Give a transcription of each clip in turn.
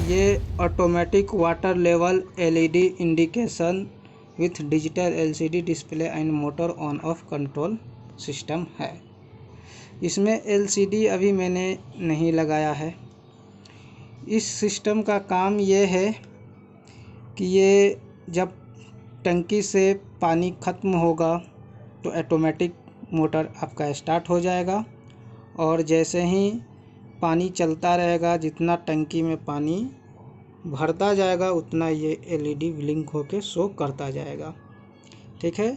ये automatic water level LED indication with digital LCD display and motor on off control system है। इसमें LCD अभी मैंने नहीं लगाया है। इस सिस्टम का काम ये है कि ये जब टंकी से पानी ख़त्म होगा तो ऑटोमेटिक मोटर आपका स्टार्ट हो जाएगा और जैसे ही पानी चलता रहेगा, जितना टंकी में पानी भरता जाएगा उतना ये एलईडी ब्लिंक होके शो करता जाएगा। ठीक है,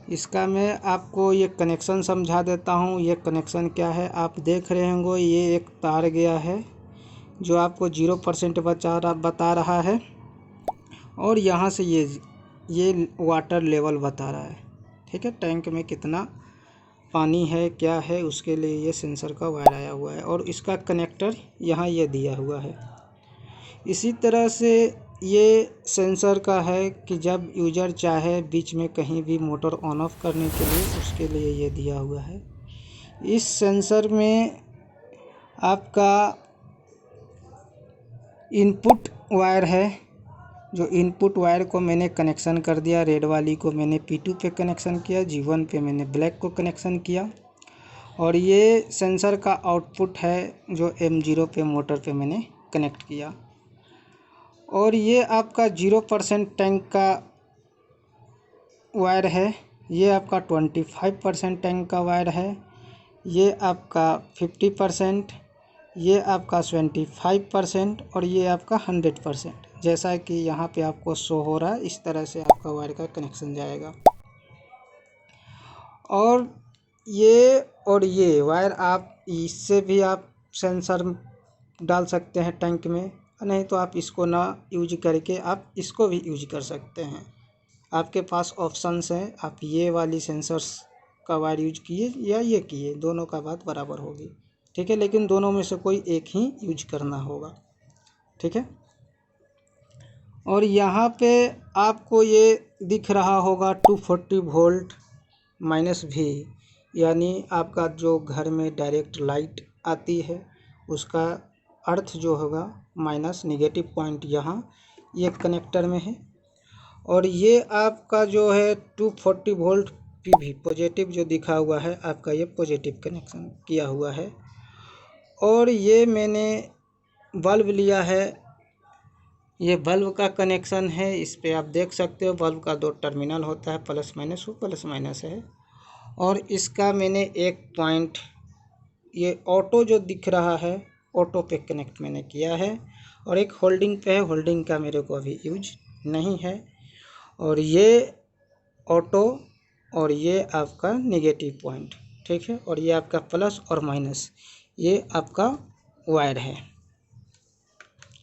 इसका मैं आपको ये कनेक्शन समझा देता हूँ। ये कनेक्शन क्या है, आप देख रहे होंगे ये एक तार गया है जो आपको 0% बता रहा है और यहाँ से ये वाटर लेवल बता रहा है। ठीक है, टैंक में कितना पानी है क्या है उसके लिए ये सेंसर का वायर आया हुआ है और इसका कनेक्टर यहाँ ये दिया हुआ है। इसी तरह से ये सेंसर का है कि जब यूज़र चाहे बीच में कहीं भी मोटर ऑन ऑफ करने के लिए, उसके लिए ये दिया हुआ है। इस सेंसर में आपका इनपुट वायर है, जो इनपुट वायर को मैंने कनेक्शन कर दिया। रेड वाली को मैंने P2 पे कनेक्शन किया, G1 पे मैंने ब्लैक को कनेक्शन किया और ये सेंसर का आउटपुट है जो M0 पे मोटर पे मैंने कनेक्ट किया। और ये आपका 0% टैंक का वायर है, ये आपका 25% टैंक का वायर है, ये आपका 50%, ये आपका 25% और ये आपका 100%। जैसा कि यहाँ पे आपको शो हो रहा है इस तरह से आपका वायर का कनेक्शन जाएगा। और ये वायर आप इससे भी आप सेंसर डाल सकते हैं टैंक में, नहीं तो आप इसको ना यूज करके आप इसको भी यूज कर सकते हैं। आपके पास ऑप्शंस हैं, आप ये वाली सेंसर्स का वायर यूज किए या ये किए, दोनों का बात बराबर होगी। ठीक है, लेकिन दोनों में से कोई एक ही यूज करना होगा। ठीक है, और यहाँ पे आपको ये दिख रहा होगा 240 वोल्ट -V, यानी आपका जो घर में डायरेक्ट लाइट आती है उसका अर्थ जो होगा माइनस, नेगेटिव पॉइंट यहाँ ये कनेक्टर में है। और ये आपका जो है 240 वोल्ट PV पॉजिटिव जो दिखा हुआ है आपका, ये पॉजिटिव कनेक्शन किया हुआ है। और ये मैंने बल्ब लिया है, ये बल्ब का कनेक्शन है। इस पे आप देख सकते हो बल्ब का 2 टर्मिनल होता है, प्लस माइनस, वो प्लस माइनस है। और इसका मैंने एक पॉइंट ये ऑटो जो दिख रहा है ऑटो पे कनेक्ट मैंने किया है और एक होल्डिंग पे है, होल्डिंग का मेरे को अभी यूज नहीं है। और ये ऑटो और ये आपका नेगेटिव पॉइंट। ठीक है, और ये आपका प्लस और माइनस, ये आपका वायर है।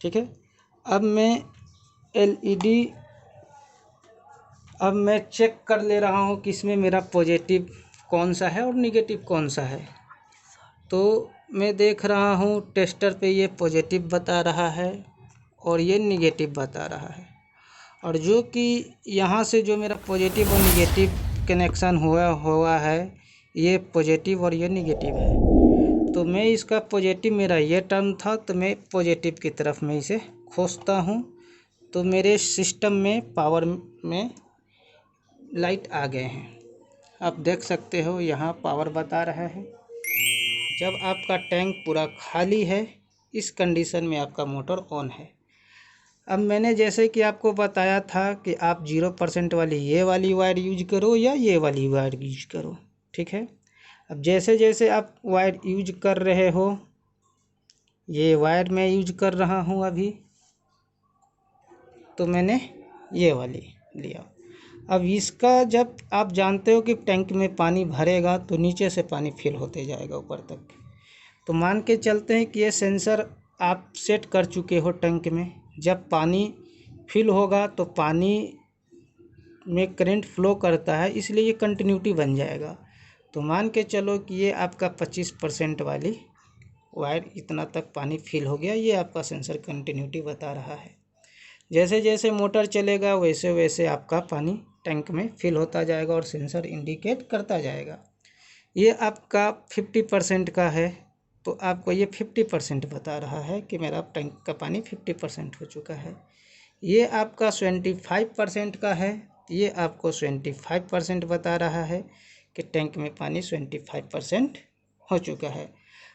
ठीक है, अब मैं चेक कर ले रहा हूँ कि इसमें मेरा पॉजिटिव कौन सा है और नेगेटिव कौन सा है। तो मैं देख रहा हूँ टेस्टर पे ये पॉजिटिव बता रहा है और ये नेगेटिव बता रहा है। और जो कि यहाँ से जो मेरा पॉजिटिव और नेगेटिव कनेक्शन हुआ है ये पॉजिटिव और ये नेगेटिव है। तो मैं इसका पॉजिटिव, मेरा ये टर्म था तो मैं पॉजिटिव की तरफ मैं इसे खोजता हूँ तो मेरे सिस्टम में पावर में लाइट आ गए हैं। आप देख सकते हो यहाँ पावर बता रहा है। जब आपका टैंक पूरा खाली है इस कंडीशन में आपका मोटर ऑन है। अब मैंने जैसे कि आपको बताया था कि आप 0% वाली ये वाली वायर यूज करो या ये वाली वायर यूज करो। ठीक है, अब जैसे जैसे आप वायर यूज कर रहे हो, ये वायर मैं यूज कर रहा हूँ अभी, तो मैंने ये वाली लिया। अब इसका जब आप जानते हो कि टैंक में पानी भरेगा तो नीचे से पानी फिल होते जाएगा ऊपर तक। तो मान के चलते हैं कि ये सेंसर आप सेट कर चुके हो टैंक में, जब पानी फिल होगा तो पानी में करंट फ्लो करता है, इसलिए ये कंटिन्यूटी बन जाएगा। तो मान के चलो कि ये आपका 25% वाली वायर इतना तक पानी फिल हो गया, ये आपका सेंसर कंटिन्यूटी बता रहा है। जैसे जैसे मोटर चलेगा वैसे वैसे आपका पानी टैंक में फिल होता जाएगा और सेंसर इंडिकेट करता जाएगा। ये आपका 50% का है तो आपको ये 50% बता रहा है कि मेरा टैंक का पानी 50% हो चुका है। ये आपका 25% का है, ये आपको 25% बता रहा है कि टैंक में पानी 25% हो चुका है।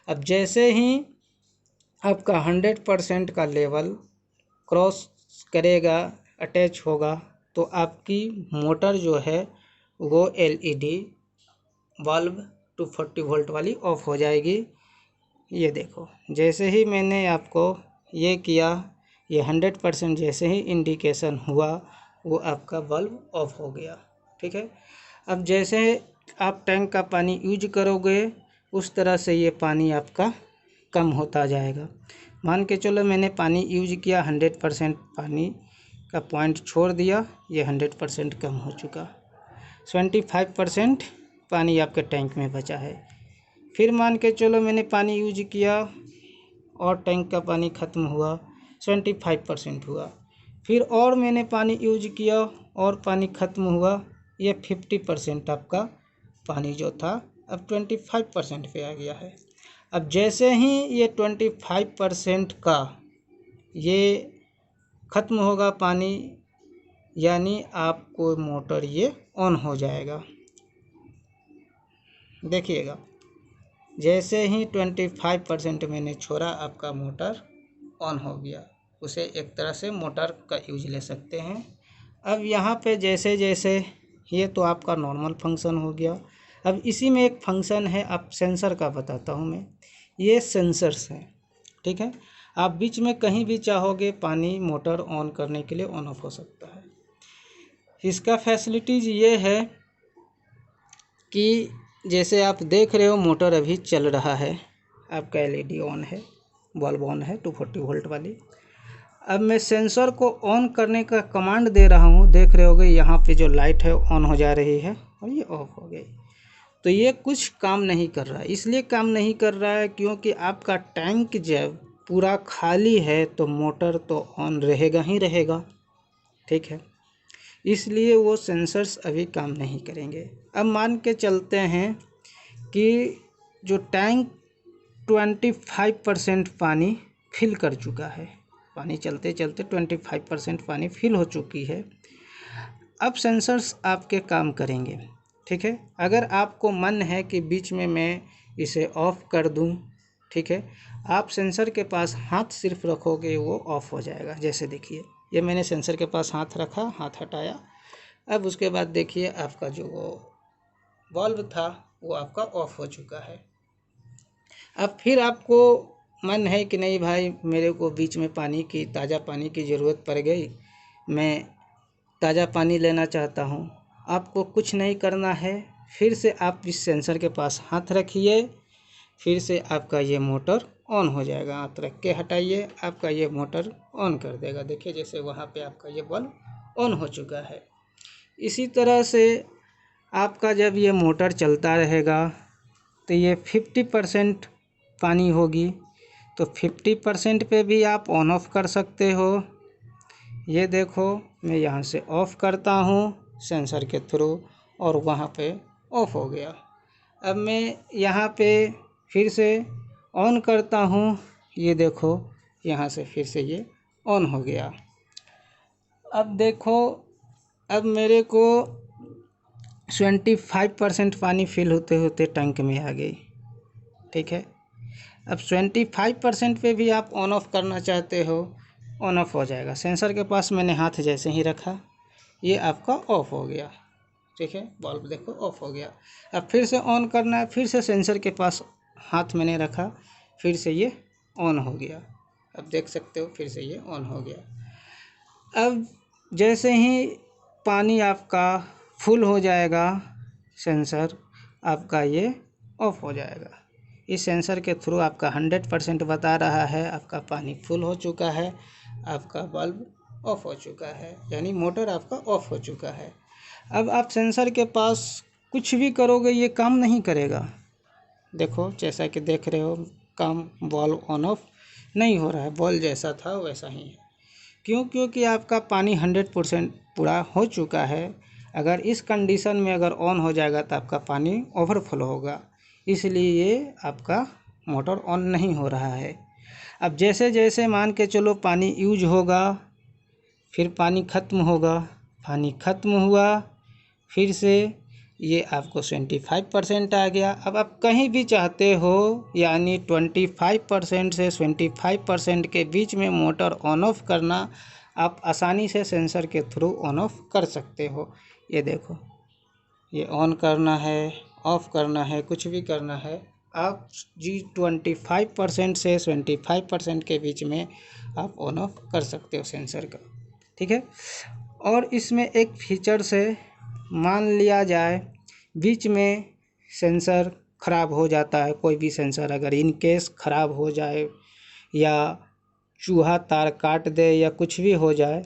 अब जैसे ही आपका 100% का लेवल क्रॉस करेगा, अटैच होगा, तो आपकी मोटर जो है वो एलईडी बल्ब 240 वोल्ट वाली ऑफ हो जाएगी। ये देखो, जैसे ही मैंने आपको ये किया, ये 100% जैसे ही इंडिकेशन हुआ वो आपका बल्ब ऑफ हो गया। ठीक है। अब जैसे आप टैंक का पानी यूज करोगे उस तरह से ये पानी आपका कम होता जाएगा। मान के चलो मैंने पानी यूज किया, 100% पानी का पॉइंट छोड़ दिया, ये 100% कम हो चुका, 25% पानी आपके टैंक में बचा है। फिर मान के चलो मैंने पानी यूज किया और टैंक का पानी ख़त्म हुआ, 25% हुआ। फिर और मैंने पानी यूज किया और पानी ख़त्म हुआ, ये 50% आपका पानी जो था अब 25% पे आ गया है। अब जैसे ही ये 25% का ये ख़त्म होगा पानी, यानी आपको मोटर ये ऑन हो जाएगा। देखिएगा, जैसे ही 25% मैंने छोड़ा आपका मोटर ऑन हो गया। उसे एक तरह से मोटर का यूज ले सकते हैं। अब यहाँ पे जैसे जैसे ये तो आपका नॉर्मल फंक्शन हो गया। अब इसी में एक फंक्शन है, आप सेंसर का बताता हूँ मैं। ये सेंसर्स हैं, ठीक है। आप बीच में कहीं भी चाहोगे पानी मोटर ऑन करने के लिए ऑन ऑफ हो सकता है। इसका फैसिलिटीज़ ये है कि जैसे आप देख रहे हो मोटर अभी चल रहा है, आपका एलईडी ऑन है, बल्ब ऑन है 240 वोल्ट वाली। अब मैं सेंसर को ऑन करने का कमांड दे रहा हूँ, देख रहे होगे यहाँ पे जो लाइट है ऑन हो जा रही है और ये ऑफ हो गई। तो ये कुछ काम नहीं कर रहा है। इसलिए काम नहीं कर रहा है क्योंकि आपका टैंक जब पूरा खाली है तो मोटर तो ऑन रहेगा ही रहेगा, ठीक है। इसलिए वो सेंसर्स अभी काम नहीं करेंगे। अब मान के चलते हैं कि जो टैंक 25% पानी फिल कर चुका है, पानी चलते चलते 25% पानी फिल हो चुकी है। अब सेंसर्स आपके काम करेंगे, ठीक है। अगर आपको मन है कि बीच में मैं इसे ऑफ़ कर दूं, ठीक है, आप सेंसर के पास हाथ सिर्फ रखोगे वो ऑफ़ हो जाएगा। जैसे देखिए, ये मैंने सेंसर के पास हाथ रखा, हाथ हटाया। अब उसके बाद देखिए आपका जो वो बल्ब था वो आपका ऑफ़ हो चुका है। अब फिर आपको मन है कि नहीं भाई, मेरे को बीच में पानी की, ताज़ा पानी की ज़रूरत पड़ गई, मैं ताज़ा पानी लेना चाहता हूँ। आपको कुछ नहीं करना है, फिर से आप इस सेंसर के पास हाथ रखिए, फिर से आपका ये मोटर ऑन हो जाएगा। हाथ रख के हटाइए, आपका ये मोटर ऑन कर देगा। देखिए जैसे वहाँ पे आपका ये बल्ब ऑन हो चुका है। इसी तरह से आपका जब ये मोटर चलता रहेगा तो ये 50% पानी होगी, तो 50% पे भी आप ऑन ऑफ कर सकते हो। ये देखो, मैं यहाँ से ऑफ़ करता हूँ सेंसर के थ्रू और वहाँ पे ऑफ़ हो गया। अब मैं यहाँ पे फिर से ऑन करता हूँ, ये देखो यहाँ से फिर से ये ऑन हो गया। अब देखो, अब मेरे को 25% पानी फिल होते होते टैंक में आ गई, ठीक है। अब 25% पे भी आप ऑन ऑफ़ करना चाहते हो, ऑन ऑफ हो जाएगा। सेंसर के पास मैंने हाथ जैसे ही रखा, ये आपका ऑफ़ हो गया, ठीक है। बल्ब देखो ऑफ़ हो गया। अब फिर से ऑन करना है, फिर से सेंसर के पास हाथ मैंने रखा, फिर से ये ऑन हो गया। अब देख सकते हो फिर से ये ऑन हो गया। अब जैसे ही पानी आपका फुल हो जाएगा, सेंसर आपका ये ऑफ़ हो जाएगा। इस सेंसर के थ्रू आपका 100% बता रहा है, आपका पानी फुल हो चुका है, आपका बल्ब ऑफ़ हो चुका है, यानी मोटर आपका ऑफ़ हो चुका है। अब आप सेंसर के पास कुछ भी करोगे ये काम नहीं करेगा। देखो जैसा कि देख रहे हो, काम बल्ब ऑन ऑफ नहीं हो रहा है, बल्ब जैसा था वैसा ही है। क्यों? क्योंकि आपका पानी 100% पूरा हो चुका है। अगर इस कंडीशन में अगर ऑन हो जाएगा तो आपका पानी ओवरफ्लो होगा, इसलिए ये आपका मोटर ऑन नहीं हो रहा है। अब जैसे जैसे मान के चलो पानी यूज होगा, फिर पानी ख़त्म होगा, पानी ख़त्म हुआ, फिर से ये आपको 25% आ गया। अब आप कहीं भी चाहते हो, यानी 25% से 25% के बीच में मोटर ऑन ऑफ करना आप आसानी से सेंसर के थ्रू ऑन ऑफ कर सकते हो। ये देखो, ये ऑन करना है, ऑफ़ करना है, कुछ भी करना है, आप जी 25% से 25% के बीच में आप ऑन ऑफ कर सकते हो सेंसर का, ठीक है। और इसमें एक फीचर से मान लिया जाए बीच में सेंसर ख़राब हो जाता है, कोई भी सेंसर अगर इन केस ख़राब हो जाए या चूहा तार काट दे या कुछ भी हो जाए,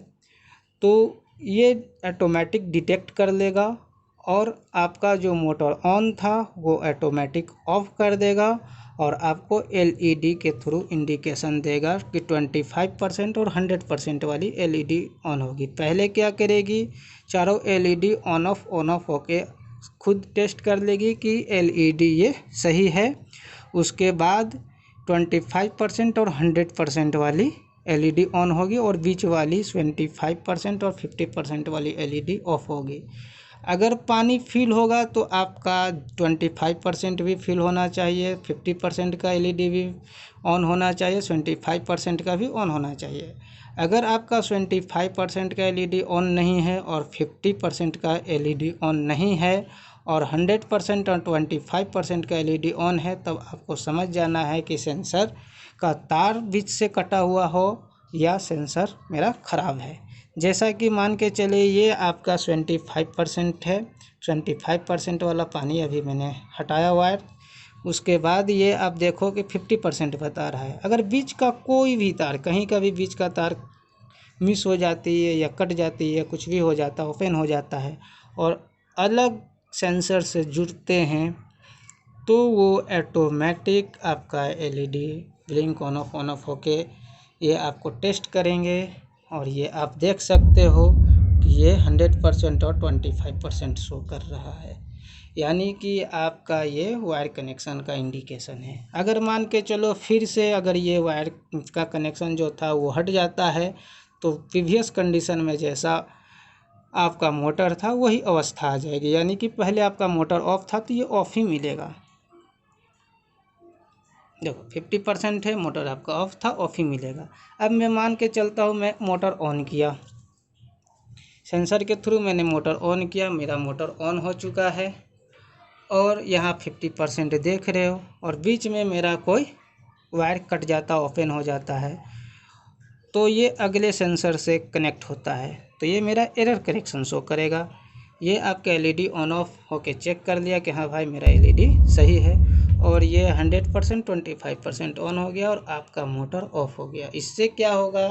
तो ये ऑटोमेटिक डिटेक्ट कर लेगा और आपका जो मोटर ऑन था वो ऑटोमेटिक ऑफ कर देगा और आपको एलईडी के थ्रू इंडिकेशन देगा कि 25% और 100% वाली एलईडी ऑन होगी। पहले क्या करेगी, चारों एलईडी ऑन ऑफ होके खुद टेस्ट कर लेगी कि एलईडी ये सही है। उसके बाद 25% और 100% वाली एलईडी ऑन होगी और बीच वाली 25% और 50% वाली एलईडी ऑफ होगी। अगर पानी फिल होगा तो आपका 25% भी फिल होना चाहिए, 50% का एलईडी भी ऑन होना चाहिए, 25% का भी ऑन होना चाहिए। अगर आपका 25% का एलईडी ऑन नहीं है और 50% का एलईडी ऑन नहीं है और 100% और 25% का एलईडी ऑन है, तब आपको समझ जाना है कि सेंसर का तार बीच से कटा हुआ हो या सेंसर मेरा ख़राब है। जैसा कि मान के चले ये आपका 25% है, 25% वाला पानी अभी मैंने हटाया वायर। उसके बाद ये आप देखो कि 50% बता रहा है। अगर बीच का कोई भी तार, कहीं का भी बीच का तार मिस हो जाती है या कट जाती है, कुछ भी हो जाता है, ओपन हो जाता है और अलग सेंसर से जुड़ते हैं, तो वो ऑटोमेटिक आपका एलईडी ब्लिंक ऑन ऑफ होके ये आपको टेस्ट करेंगे और ये आप देख सकते हो कि ये 100% और 25% शो कर रहा है, यानी कि आपका ये वायर कनेक्शन का इंडिकेशन है। अगर मान के चलो फिर से अगर ये वायर का कनेक्शन जो था वो हट जाता है, तो प्रीवियस कंडीशन में जैसा आपका मोटर था वही अवस्था आ जाएगी, यानी कि पहले आपका मोटर ऑफ था तो ये ऑफ ही मिलेगा। देखो 50% है, मोटर आपका ऑफ था, ऑफ ही मिलेगा। अब मैं मान के चलता हूँ, मैं मोटर ऑन किया, सेंसर के थ्रू मैंने मोटर ऑन किया, मेरा मोटर ऑन हो चुका है और यहाँ 50% देख रहे हो और बीच में मेरा कोई वायर कट जाता, ओपन हो जाता है, तो ये अगले सेंसर से कनेक्ट होता है, तो ये मेरा एरर करेक्शन शो करेगा। ये आपका एलईडी ऑन ऑफ होके चेक कर लिया कि हाँ भाई मेरा एलईडी सही है और ये 100% 25% ऑन हो गया और आपका मोटर ऑफ हो गया। इससे क्या होगा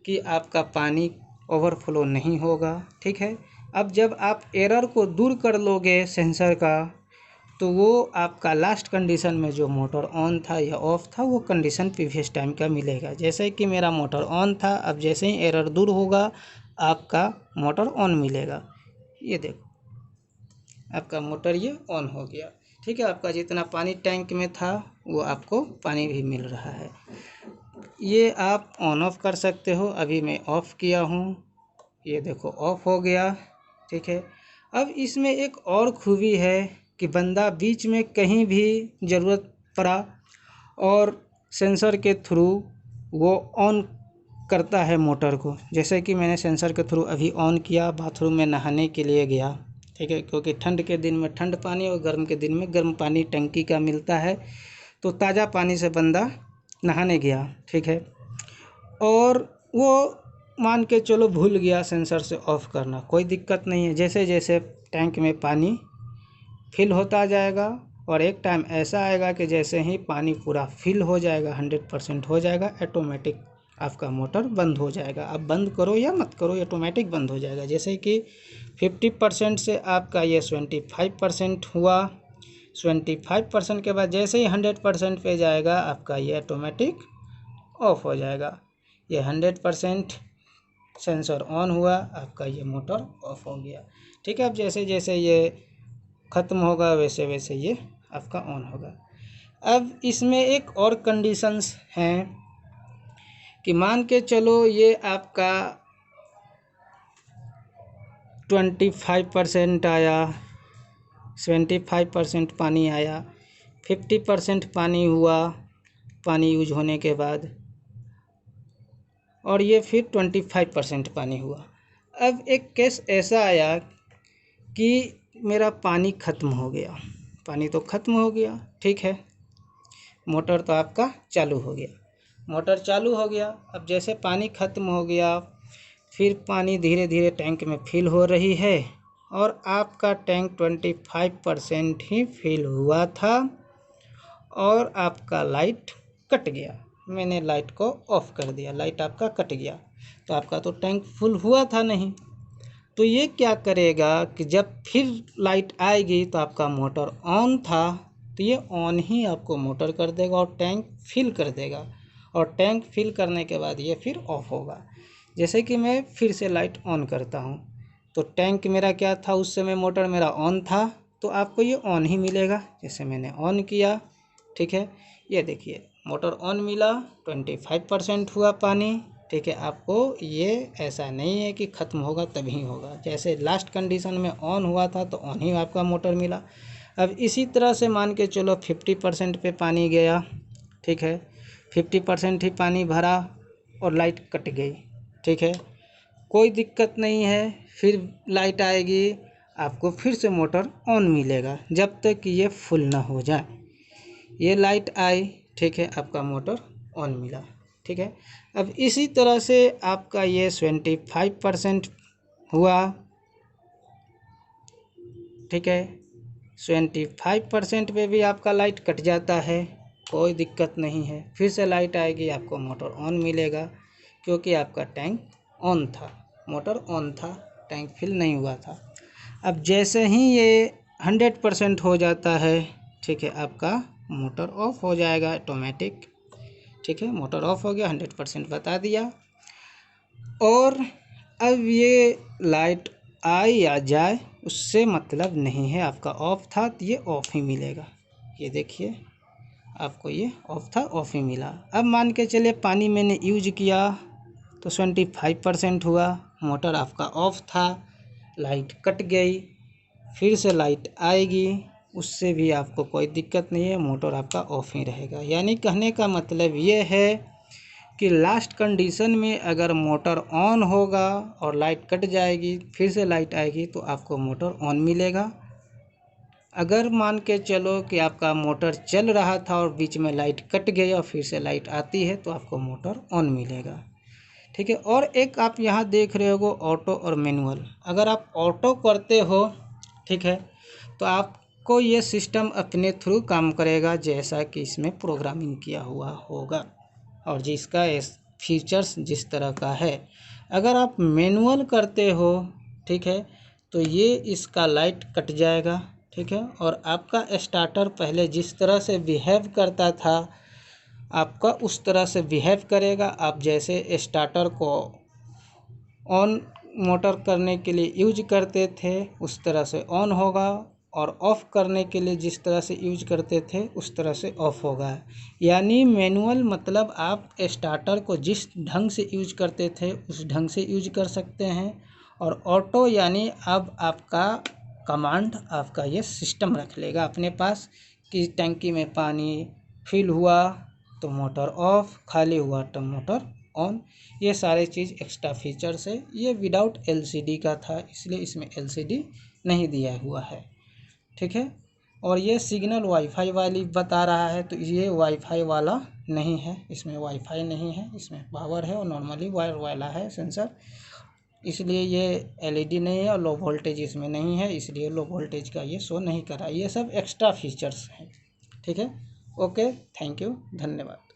कि आपका पानी ओवरफ्लो नहीं होगा, ठीक है। अब जब आप एरर को दूर कर लोगे सेंसर का, तो वो आपका लास्ट कंडीशन में जो मोटर ऑन था या ऑफ था वो कंडीशन प्रीवियस टाइम का मिलेगा। जैसे कि मेरा मोटर ऑन था, अब जैसे ही एरर दूर होगा आपका मोटर ऑन मिलेगा। ये देखो आपका मोटर ये ऑन हो गया, ठीक है। आपका जितना पानी टैंक में था वो आपको पानी भी मिल रहा है। ये आप ऑन ऑफ कर सकते हो। अभी मैं ऑफ़ किया हूँ, ये देखो ऑफ़ हो गया, ठीक है। अब इसमें एक और खूबी है कि बंदा बीच में कहीं भी ज़रूरत पड़ा और सेंसर के थ्रू वो ऑन करता है मोटर को। जैसे कि मैंने सेंसर के थ्रू अभी ऑन किया, बाथरूम में नहाने के लिए गया, ठीक है, क्योंकि ठंड के दिन में ठंड पानी और गर्म के दिन में गर्म पानी टंकी का मिलता है, तो ताज़ा पानी से बंदा नहाने गया, ठीक है। और वो मान के चलो भूल गया सेंसर से ऑफ़ करना, कोई दिक्कत नहीं है। जैसे जैसे टैंक में पानी फिल होता जाएगा और एक टाइम ऐसा आएगा कि जैसे ही पानी पूरा फिल हो जाएगा, 100% हो जाएगा, ऑटोमेटिक आपका मोटर बंद हो जाएगा। अब बंद करो या मत करो, ऑटोमेटिक बंद हो जाएगा। जैसे कि 50% से आपका ये 25% हुआ, 25% के बाद जैसे ही 100% पे जाएगा आपका ये ऑटोमेटिक ऑफ हो जाएगा। ये 100% सेंसर ऑन हुआ, आपका ये मोटर ऑफ हो गया, ठीक है। अब जैसे जैसे ये ख़त्म होगा वैसे वैसे ये आपका ऑन होगा। अब इसमें एक और कंडीशंस हैं कि मान के चलो ये आपका 25% आया, 75% पानी आया, 50% पानी हुआ पानी यूज होने के बाद, और ये फिर 25% पानी हुआ। अब एक केस ऐसा आया कि मेरा पानी ख़त्म हो गया, पानी तो ख़त्म हो गया, ठीक है, मोटर तो आपका चालू हो गया, मोटर चालू हो गया। अब जैसे पानी ख़त्म हो गया, फिर पानी धीरे धीरे टैंक में फिल हो रही है और आपका टैंक 25% ही फिल हुआ था और आपका लाइट कट गया। मैंने लाइट को ऑफ़ कर दिया, लाइट आपका कट गया, तो आपका तो टैंक फुल हुआ था नहीं। तो ये क्या करेगा कि जब फिर लाइट आएगी तो आपका मोटर ऑन था, तो ये ऑन ही आपको मोटर कर देगा और टैंक फिल कर देगा, और टैंक फिल करने के बाद ये फिर ऑफ होगा। जैसे कि मैं फिर से लाइट ऑन करता हूँ, तो टैंक मेरा क्या था उस समय, मोटर मेरा ऑन था, तो आपको ये ऑन ही मिलेगा। जैसे मैंने ऑन किया, ठीक है, ये देखिए मोटर ऑन मिला, 25% हुआ पानी, ठीक है। आपको ये ऐसा नहीं है कि ख़त्म होगा तभी होगा, जैसे लास्ट कंडीशन में ऑन हुआ था तो ऑन ही आपका मोटर मिला। अब इसी तरह से मान के चलो 50% पे पानी गया, ठीक है, 50% ही पानी भरा और लाइट कट गई, ठीक है, कोई दिक्कत नहीं है, फिर लाइट आएगी, आपको फिर से मोटर ऑन मिलेगा जब तक कि ये फुल ना हो जाए। ये लाइट आई, ठीक है, आपका मोटर ऑन मिला, ठीक है। अब इसी तरह से आपका ये 25% हुआ, ठीक है, 25% पे भी आपका लाइट कट जाता है, कोई दिक्कत नहीं है, फिर से लाइट आएगी, आपको मोटर ऑन मिलेगा, क्योंकि आपका टैंक ऑन था, मोटर ऑन था, टैंक फिल नहीं हुआ था। अब जैसे ही ये 100% हो जाता है, ठीक है, आपका मोटर ऑफ हो जाएगा ऑटोमेटिक, ठीक है, मोटर ऑफ हो गया, 100% बता दिया। और अब ये लाइट आए या जाए उससे मतलब नहीं है, आपका ऑफ था तो ये ऑफ ही मिलेगा। ये देखिए आपको ये ऑफ था, ऑफ ही मिला। अब मान के चलिए पानी मैंने यूज किया तो 25% हुआ, मोटर आपका ऑफ था, लाइट कट गई, फिर से लाइट आएगी, उससे भी आपको कोई दिक्कत नहीं है, मोटर आपका ऑफ ही रहेगा। यानी कहने का मतलब ये है कि लास्ट कंडीशन में अगर मोटर ऑन होगा और लाइट कट जाएगी, फिर से लाइट आएगी, तो आपको मोटर ऑन मिलेगा। अगर मान के चलो कि आपका मोटर चल रहा था और बीच में लाइट कट गई और फिर से लाइट आती है, तो आपको मोटर ऑन मिलेगा, ठीक है। और एक आप यहाँ देख रहे हो ऑटो और मैनुअल। अगर आप ऑटो करते हो, ठीक है, तो आपको ये सिस्टम अपने थ्रू काम करेगा जैसा कि इसमें प्रोग्रामिंग किया हुआ होगा और जिसका फीचर्स जिस तरह का है। अगर आप मैनुअल करते हो, ठीक है, तो ये इसका लाइट कट जाएगा, ठीक है, और आपका स्टार्टर पहले जिस तरह से बिहेव करता था आपका उस तरह से बिहेव करेगा। आप जैसे स्टार्टर को ऑन मोटर करने के लिए यूज करते थे उस तरह से ऑन होगा, और ऑफ़ करने के लिए जिस तरह से यूज करते थे उस तरह से ऑफ़ होगा। यानी मैनुअल मतलब आप स्टार्टर को जिस ढंग से यूज करते थे उस ढंग से यूज कर सकते हैं, और ऑटो यानी अब आपका कमांड आपका ये सिस्टम रख लेगा अपने पास कि टंकी में पानी फिल हुआ तो मोटर ऑफ, खाली हुआ तो मोटर ऑन। ये सारे चीज़ एक्स्ट्रा फीचर्स है। ये विदाउट एलसीडी का था, इसलिए इसमें एलसीडी नहीं दिया हुआ है, ठीक है। और ये सिग्नल वाईफाई वाली बता रहा है, तो ये वाईफाई वाला नहीं है, इसमें वाईफाई नहीं है, इसमें पावर है और नॉर्मली वायर वाला है सेंसर, इसलिए ये एलईडी नहीं है। और लो वोल्टेज इसमें नहीं है, इसलिए लो वोल्टेज का ये शो नहीं कर रहा। ये सब एक्स्ट्रा फीचर्स हैं, ठीक है। ओके, थैंक यू, धन्यवाद।